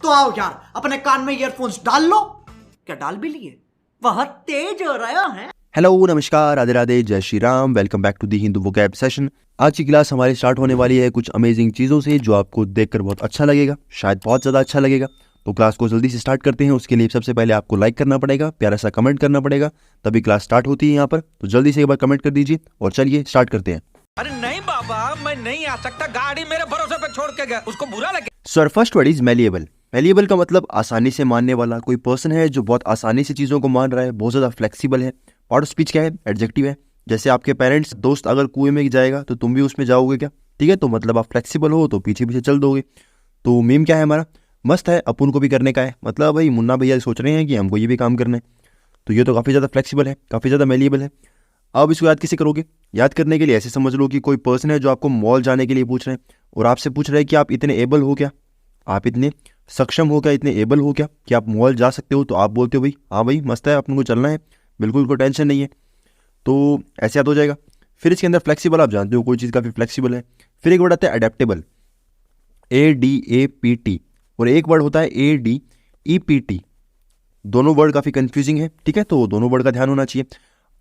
तो आओ यार, अपने कान में ईयरफोन्स डाल लो। क्या डाल भी लिए? बहुत तेज हो रहा है। हेलो, नमस्कार, राधे राधे, जय Shri Ram. Welcome back to the Hindu vocab session. आज की क्लास हमारी स्टार्ट होने वाली है कुछ अमेजिंग चीज़ों से जो आपको देखकर बहुत अच्छा लगेगा, शायद बहुत ज़्यादा अच्छा लगेगा। तो क्लास को जल्दी से स्टार्ट करते हैं। उसके लिए सबसे पहले आपको लाइक करना पड़ेगा, प्यारा सा कमेंट करना पड़ेगा, तभी क्लास स्टार्ट होती है यहाँ पर। तो जल्दी से एक बार कमेंट कर दीजिए और चलिए स्टार्ट करते हैं। अरे नहीं बाबा, मैं नहीं आ सकता, गाड़ी मेरे भरोसे पे छोड़ के गया, उसको बुरा लगे। Sir, first word is malleable. Malleable का मतलब आसानी से मानने वाला। कोई पर्सन है जो बहुत आसानी से चीज़ों को मान रहा है, बहुत ज़्यादा फ्लेक्सिबल है। पार्ट ऑफ स्पीच क्या है? एडजेक्टिव है। जैसे आपके पेरेंट्स दोस्त अगर कुएं में जाएगा तो तुम भी उसमें जाओगे क्या? ठीक है, तो मतलब आप फ्लेक्सिबल हो तो पीछे पीछे चल दोगे। तो मीम क्या है हमारा? मस्त है, अपन को भी करने का है। मतलब भाई मुन्ना भैया सोच रहे हैं कि हमको ये भी काम करना है। तो ये तो काफ़ी ज़्यादा फ्लेक्सिबल है, काफ़ी ज़्यादा मैलिएबल है। अब इसको याद कैसे करोगे? याद करने के लिए ऐसे समझ लो कि कोई पर्सन है जो आपको मॉल जाने के लिए पूछ रहे हैं और आपसे पूछ रहे हैं कि आप इतने एबल हो क्या, आप इतने सक्षम हो क्या, इतने एबल हो क्या कि आप मॉल जा सकते हो। तो आप बोलते हो भाई हाँ भाई मस्त है, अपन को चलना है, बिल्कुल कोई टेंशन नहीं है। तो ऐसे याद हो जाएगा। फिर इसके अंदर फ्लेक्सिबल, आप जानते हो कोई चीज़ काफ़ी फ्लेक्सिबल है। फिर एक वर्ड आता है अडेप्टेबल, ADAPT, और एक वर्ड होता है ADEPT। दोनों वर्ड काफ़ी कंफ्यूजिंग है, ठीक है, तो दोनों वर्ड का ध्यान होना चाहिए।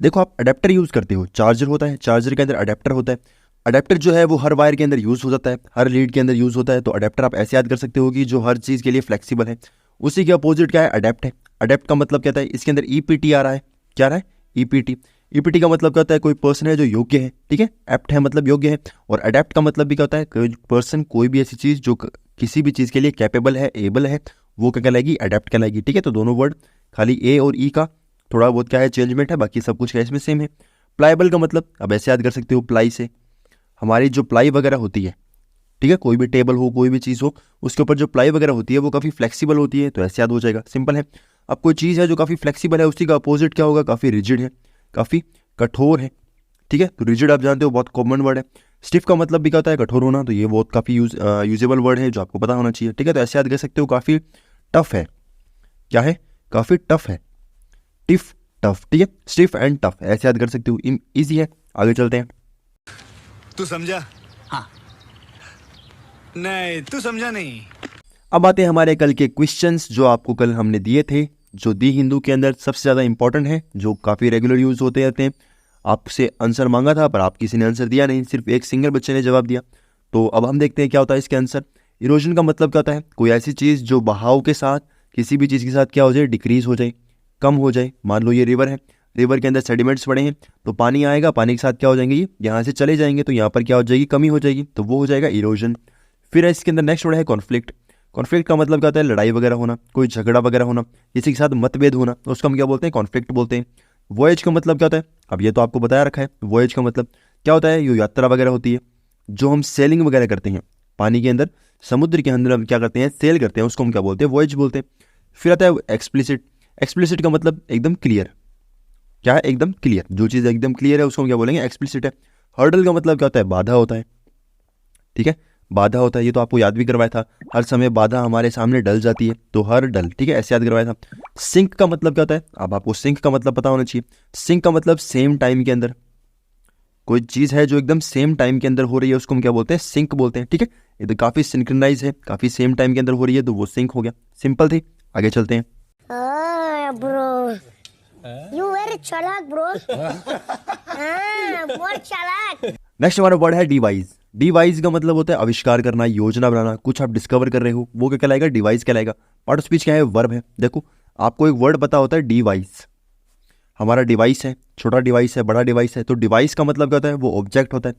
देखो, आप अडेप्टर यूज़ करते हो, चार्जर होता है, चार्जर के अंदर अडेप्टर होता है। अडेप्टर जो है वो हर वायर के अंदर यूज़ हो जाता है, हर लीड के अंदर यूज़ होता है। तो अडेप्टर आप ऐसे याद कर सकते हो कि जो हर चीज़ के लिए फ्लेक्सिबल है। उसी के अपोजिट क्या है? अडेप्ट है। अडेप्ट का मतलब क्या है? इसके अंदर EPT आ रहा है। क्या आ रहा है? EPT। EPT का मतलब क्या होता है? कोई पर्सन है जो योग्य है, ठीक है। एप्ट है मतलब योग्य है। और अडेप्ट का मतलब भी क्या होता है? कोई पर्सन, कोई भी ऐसी चीज़ जो किसी भी चीज़ के लिए कैपेबल है, एबल है, वो क्या कहलाएगी? अडेप्ट कहलाएगी, ठीक है। तो दोनों वर्ड, खाली A और E का थोड़ा बहुत क्या है चेंजमेंट है, बाकी सब कुछ क्या इसमें सेम है। प्लाइबल का मतलब अब ऐसे याद कर सकते हो, प्लाई से हमारी जो प्लाई वगैरह होती है, ठीक है, कोई भी टेबल हो, कोई भी चीज़ हो, उसके ऊपर जो प्लाई वगैरह होती है वो काफ़ी फ्लेक्सिबल होती है। तो ऐसे याद हो जाएगा, सिंपल है। अब कोई चीज़ है जो काफ़ी फ्लेक्सिबल है, उसी का अपोजिट क्या होगा? काफ़ी रिजिड है, काफ़ी कठोर है, ठीक है। तो रिजिड आप जानते हो, बहुत कॉमन वर्ड है। स्टिफ का मतलब भी क्या होता है? कठोर होना। तो ये बहुत काफ़ी यूजेबल वर्ड है जो आपको पता होना चाहिए, ठीक है। तो ऐसे याद कर सकते हो, काफ़ी टफ है। क्या है? काफ़ी टफ है, टिफ टफ, ठीक है। स्टिफ एंड टफ ऐसे याद कर सकते हो, इजी है। आगे चलते हैं। तू समझा? हाँ। नहीं, तू समझा नहीं। अब आते हैं हमारे कल के क्वेश्चंस जो आपको कल हमने दिए थे, जो दी हिंदू के अंदर सबसे ज़्यादा इंपॉर्टेंट है, जो काफ़ी रेगुलर यूज़ होते रहते हैं। आपसे आंसर मांगा था पर आप किसी ने आंसर दिया नहीं, सिर्फ एक सिंगल बच्चे ने जवाब दिया। तो अब हम देखते हैं क्या होता है इसके आंसर। इरोजन का मतलब क्या होता है? कोई ऐसी चीज़ जो बहाव के साथ, किसी भी चीज़ के साथ क्या हो जाए? डिक्रीज हो जाए, कम हो जाए। मान लो ये रिवर है, रिवर के अंदर सेडिमेंट्स पड़े हैं, तो पानी आएगा, पानी के साथ क्या हो जाएंगे? ये यहाँ से चले जाएंगे, तो यहाँ पर क्या हो जाएगी? कमी हो जाएगी, तो वो हो जाएगा इरोजन। फिर इसके अंदर नेक्स्ट वर्ड है कॉन्फ्लिक्ट। कॉन्फ्लिक्ट का मतलब क्या होता है? लड़ाई वगैरह होना, कोई झगड़ा वगैरह होना, किसी के साथ मतभेद होना, तो उसको हम क्या बोलते हैं? कॉन्फ्लिक्ट बोलते हैं। वॉयज का मतलब क्या होता है? अब ये तो आपको बताया रखा है। वॉयज का मतलब क्या होता है? ये यात्रा वगैरह होती है, जो हम सेलिंग वगैरह करते हैं पानी के अंदर, समुद्र के अंदर हम क्या करते हैं? सेल करते हैं, उसको हम क्या बोलते हैं? वॉयज बोलते हैं। फिर आता है एक्सप्लिसिट। एक्सप्लिसिट का मतलब एकदम क्लियर। क्या है? एकदम क्लियर। जो चीज़ एकदम क्लियर है उसको हम क्या बोलेंगे? एक्सप्लिसिट है। हर्डल का मतलब क्या होता है? बाधा होता है, ठीक है, बाधा होता है। ये तो आपको याद भी करवाया था, हर समय बाधा हमारे सामने डल जाती है, तो हर डल, ठीक है, ऐसे याद करवाया था। सिंक का मतलब क्या होता है? अब आपको सिंक का मतलब पता होना चाहिए। सिंक का मतलब सेम टाइम के अंदर, कोई चीज़ है जो एकदम सेम टाइम के अंदर हो रही है, उसको हम क्या बोलते हैं? सिंक बोलते हैं, ठीक है। ये तो काफ़ी सिंक्रोनाइज है, काफ़ी सेम टाइम के अंदर हो रही है, तो वो सिंक हो गया। सिंपल थी। आगे चलते हैं। Bro, you very चालाक bro. बहुत चालाक. नेक्स्ट हमारा वर्ड है डिवाइस। डिवाइस का मतलब होता है आविष्कार करना, योजना बनाना। कुछ आप डिस्कवर कर रहे हो, वो क्या कहलाएगा? डिवाइस कहलाएगा। पार्ट ऑफ स्पीच क्या है? वर्ब है। देखो, आपको एक वर्ड पता होता है डिवाइस। हमारा डिवाइस है, छोटा डिवाइस है, बड़ा डिवाइस है। तो डिवाइस का मतलब क्या होता है? वो ऑब्जेक्ट होता है।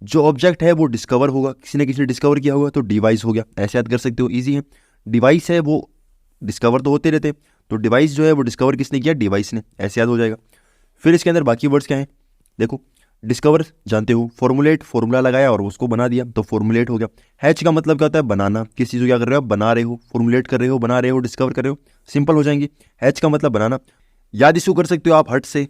जो ऑब्जेक्ट है वो डिस्कवर होगा, किसी ने किसी ने डिस्कवर किया होगा, तो डिवाइस हो गया। ऐसे याद कर सकते हो, ईजी है। डिवाइस है वो डिस्कवर तो होते रहते हैं, तो डिवाइस जो है वो डिस्कवर किसने किया? डिवाइस ने। ऐसे याद हो जाएगा। फिर इसके अंदर बाकी वर्ड्स क्या हैं? देखो, डिस्कवर जानते हो, फॉर्मुलेट, फॉर्मूला लगाया और उसको बना दिया, तो फॉर्मुलेट हो गया। हैच का मतलब क्या होता है? बनाना। किसी चीज़ को क्या कर रहे हो? बना रहे हो, फॉर्मुलेट कर रहे हो, बना रहे हो, डिस्कवर कर रहे हो, सिंपल हो जाएंगी। हैच का मतलब बनाना। याद इसको कर सकते हो आप हट से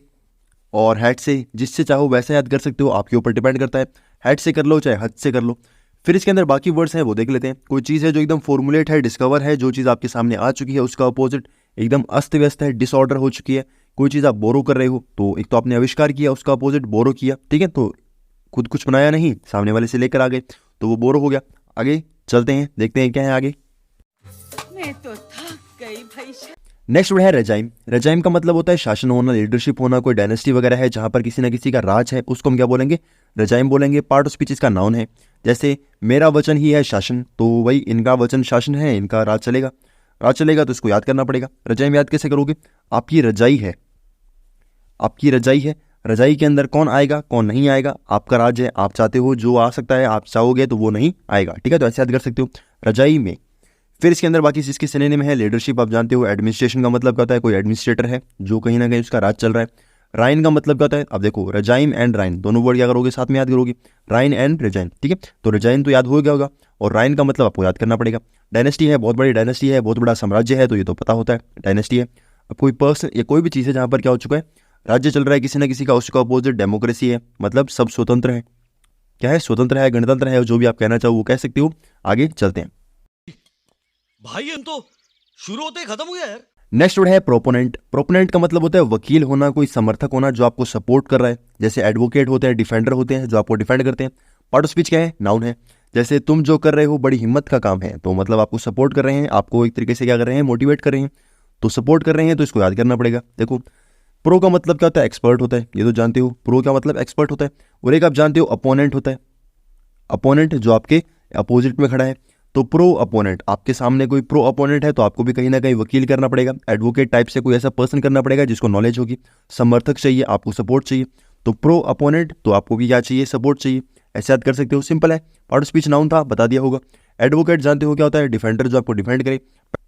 और हैट से, जिससे चाहो वैसे याद कर सकते हो, आपके ऊपर डिपेंड करता है। हैट से कर लो चाहे हट से कर लो। फिर इसके अंदर बाकी वर्ड्स हैं वो देख लेते हैं। कोई चीज़ है जो एकदम फॉर्मुलेट है, डिस्कवर है, जो चीज़ आपके सामने आ चुकी है, उसका अपोजिट एकदम अस्त व्यस्त है, डिसऑर्डर हो चुकी है। कोई चीज़ आप बोरो कर रहे हो, तो एक तो आपने आविष्कार किया, उसका अपोजिट बोरो किया, ठीक है, तो खुद कुछ बनाया नहीं, सामने वाले से लेकर आ गए, तो वो बोरो हो गया। आगे चलते हैं, देखते हैं क्या है आगे। मैं तो थक गई भाई। नेक्स्ट वर्ड है रजाइम। रजाइम का मतलब होता है शासन होना, लीडरशिप होना, कोई डायनेस्टी वगैरह है जहां पर किसी ना किसी का राज है, उसको हम क्या बोलेंगे? रजाइम बोलेंगे। पार्ट ऑफ स्पीच इसका नाउन है। जैसे मेरा वचन ही है शासन, तो वही इनका वचन शासन है, इनका राज चलेगा। राज चलेगा तो इसको याद करना पड़ेगा। रजाइम याद कैसे करोगे? आपकी रजाई है, आपकी रजाई है। रजाई के अंदर कौन आएगा कौन नहीं आएगा? आपका राज है, आप चाहते हो जो आ सकता है, आप चाहोगे तो वो नहीं आएगा। ठीक है, तो ऐसे याद कर सकते हो रजाई में। फिर इसके अंदर बाकी जिसके सिनोनिम है लीडरशिप, आप जानते हो। एडमिनिस्ट्रेशन का मतलब क्या होता है? कोई एडमिनिस्ट्रेटर है जो कहीं ना कहीं उसका राज चल रहा है। राइन का मतलब क्या होता है? अब देखो रजाइम एंड राइन दोनों वर्ड क्या करोगे? साथ में याद करोगे, राइन एंड रजाइन। ठीक है, तो रजाइन तो याद हो गया होगा, और राइन का मतलब आपको याद करना पड़ेगा। डायनेस्टी है, बहुत बड़ी डायनेस्टी है, बहुत बड़ा साम्राज्य है, तो ये तो पता होता है डायनेस्टी है। अब कोई पर्सन या कोई भी चीज़ है जहाँ पर क्या हो चुका है, राज्य चल रहा है किसी ना किसी का, उसका अपोजिट डेमोक्रेसी है, मतलब सब स्वतंत्र है। क्या है? स्वतंत्र है, गणतंत्र है, जो भी आप कहना चाहो वो कह सकते हो। आगे चलते हैं। भाई हम तो शुरू होते ही खत्म हो गया यार। नेक्स्ट वर्ड है प्रोपोनेंट। प्रोपोनेंट का मतलब होता है वकील होना, कोई समर्थक होना जो आपको सपोर्ट कर रहा है। जैसे एडवोकेट होते हैं, डिफेंडर होते हैं जो आपको डिफेंड करते हैं। पार्ट ऑफ स्पीच क्या है? नाउन है। जैसे तुम जो कर रहे हो बड़ी हिम्मत का काम है, तो मतलब आपको सपोर्ट कर रहे हैं, आपको एक तरीके से क्या कर रहे हैं? मोटिवेट कर रहे हैं। तो सपोर्ट कर रहे हैं तो इसको याद करना पड़ेगा। देखो प्रो का मतलब क्या होता है? एक्सपर्ट होता है, ये तो जानते हो। प्रो का मतलब एक्सपर्ट होता है। और एक आप जानते हो अपोनेंट होता है। अपोनेंट जो आपके अपोजिट में खड़ा है, तो प्रो अपोनेंट। आपके सामने कोई प्रो अपोनेंट है तो आपको भी कहीं ना कहीं वकील करना पड़ेगा, एडवोकेट टाइप से कोई ऐसा पर्सन करना पड़ेगा जिसको नॉलेज होगी, समर्थक चाहिए, आपको सपोर्ट चाहिए। तो प्रो अपोनेंट, तो आपको भी क्या चाहिए? सपोर्ट चाहिए। ऐसे याद कर सकते हो, सिंपल है। पार्ट ऑफ स्पीच नाउन था, बता दिया होगा। एडवोकेट जानते हो क्या होता है? डिफेंडर, जो आपको डिफेंड करे।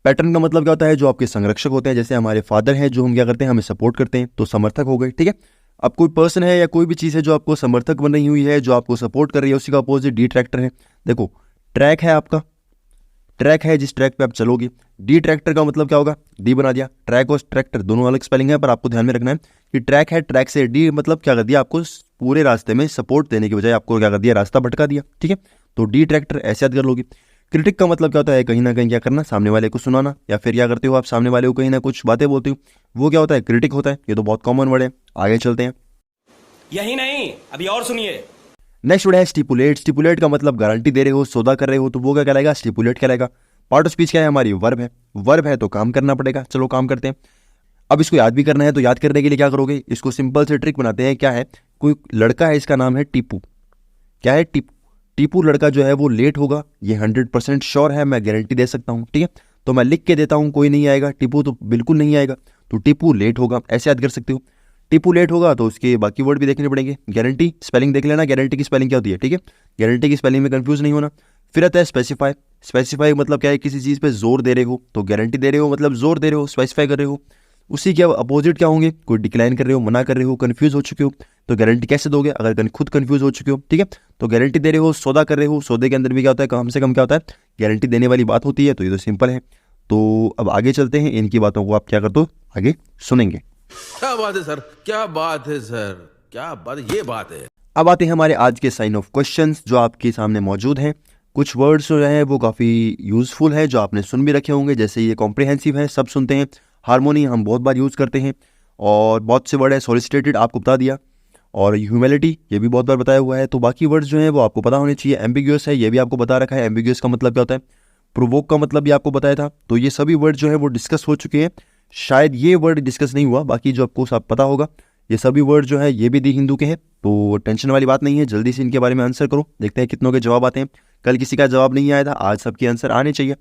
पैटर्न का मतलब क्या होता है? जो आपके संरक्षक होते हैं, जैसे हमारे फादर हैं जो हम क्या करते हैं? हमें सपोर्ट करते हैं, तो समर्थक हो गए। ठीक है, अब कोई पर्सन है या कोई भी चीज़ है जो आपको समर्थक बन रही हुई है, जो आपको सपोर्ट कर रही है, उसी का अपोजिट डिट्रैक्टर है। देखो ट्रैक है आपका, ट्रैक है जिस ट्रैक पे आप चलोगे। डिट्रैक्टर का मतलब क्या होगा? डी बना दिया। ट्रैक और ट्रैक्टर दोनों अलग स्पेलिंग है, पर आपको ध्यान में रखना है कि ट्रैक है, ट्रैक से डी मतलब क्या कर दिया? आपको पूरे रास्ते में सपोर्ट देने की बजाय आपको क्या कर दिया? रास्ता भटका दिया। ठीक है, तो डिट्रैक्टर ऐसे याद कर लोगे। क्रिटिक का मतलब क्या होता है? कहीं ना कहीं क्या करना? सामने वाले को सुनाना, या फिर क्या करते हो आप? सामने वाले को कहीं ना कुछ बातें बोलते हो, वो क्या होता है? क्रिटिक होता है। ये तो बहुत कॉमन वर्ड है। आगे चलते हैं। यही नहीं, अभी और सुनिए। नेक्स्ट वर्ड है स्टिपुलेट। स्टिपुलेट का मतलब गारंटी दे रहे हो, सौदा कर रहे हो, तो वो क्या कहलाएगा? स्टिपुलेट कहलाएगा। पार्ट ऑफ स्पीच क्या है हमारी? वर्ब है। वर्ब है तो काम करना पड़ेगा। चलो काम करते हैं। अब इसको याद भी करना है, तो याद करने के लिए क्या करोगे? इसको सिंपल से ट्रिक बनाते हैं। क्या है? कोई लड़का है, इसका नाम है टीपू। क्या है? टीपू। टीपू लड़का जो है वो लेट होगा, ये 100% श्योर है, मैं गारंटी दे सकता हूँ। ठीक है, तो मैं लिख के देता हूँ, कोई नहीं आएगा, टीपू तो बिल्कुल नहीं आएगा, तो टीपू लेट होगा, ऐसे याद कर सकते हो। टीपू लेट होगा तो उसके बाकी वर्ड भी देखने पड़ेंगे। गारंटी स्पेलिंग देख लेना, गारंटी की स्पेलिंग क्या होती है। ठीक है, गारंटी की स्पेलिंग में कंफ्यूज नहीं होना। फिर आता है स्पेसिफाई। स्पेसिफाई मतलब क्या है? किसी चीज़ पे जोर दे रहे हो, तो गारंटी दे रहे हो मतलब जोर दे रहे हो, स्पेसिफाई कर रहे हो। उसी के अपोजिट क्या होंगे? कोई डिक्लाइन कर रहे हो, मना कर रहे हो, कंफ्यूज हो चुके हो, तो गारंटी कैसे दोगे? अगर खुद कंफ्यूज हो चुके हो। ठीक है, तो गारंटी दे रहे हो, सौदा कर रहे हो, सौदे के अंदर भी क्या होता है? कम से कम क्या होता है? गारंटी देने वाली बात होती है। तो ये तो सिंपल है। तो अब आगे चलते हैं, इनकी बातों को आप क्या करते हो? आगे सुनेंगे। क्या बात है सर, क्या बात है सर, क्या बात, ये बात है। अब आते हैं हमारे आज के साइन ऑफ क्वेश्चंस जो आपके सामने मौजूद हैं। कुछ वर्ड्स जो हैं वो काफ़ी यूज़फुल है, जो आपने सुन भी रखे होंगे। जैसे ये कॉम्प्रिहेंसिव है, सब सुनते हैं। हार्मोनी हम बहुत बार यूज़ करते हैं, और बहुत से वर्ड है। सॉलिसिटेटेड आपको बता दिया, और ह्यूमिलिटी ये भी बहुत बार बताया हुआ है। तो बाकी वर्ड्स जो हैं वो आपको पता होने चाहिए। एम्बिग्यूअस है, ये भी आपको बता रखा है। एम्बिग्यूअस का मतलब क्या होता है? प्रोवोक का मतलब भी आपको बताया था। तो ये सभी वर्ड जो है वो डिस्कस हो चुके हैं। शायद ये वर्ड डिस्कस नहीं हुआ, बाकी जो आपको सब पता होगा। ये सभी वर्ड जो है ये भी दी हिंदू के हैं, तो टेंशन वाली बात नहीं है। जल्दी से इनके बारे में आंसर करो, देखते हैं कितनों के जवाब आते हैं। कल किसी का जवाब नहीं आया था, आज सबके आंसर आने चाहिए।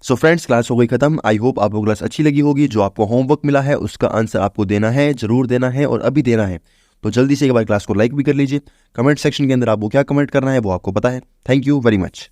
सो फ्रेंड्स, क्लास हो गई खत्म। आई होप आपको क्लास अच्छी लगी होगी। जो आपको होमवर्क मिला है उसका आंसर आपको देना है, जरूर देना है, और अभी देना है। तो जल्दी से एक बार क्लास को लाइक भी कर लीजिए। कमेंट सेक्शन के अंदर आपको क्या कमेंट करना है वो आपको पता है। Thank you very much.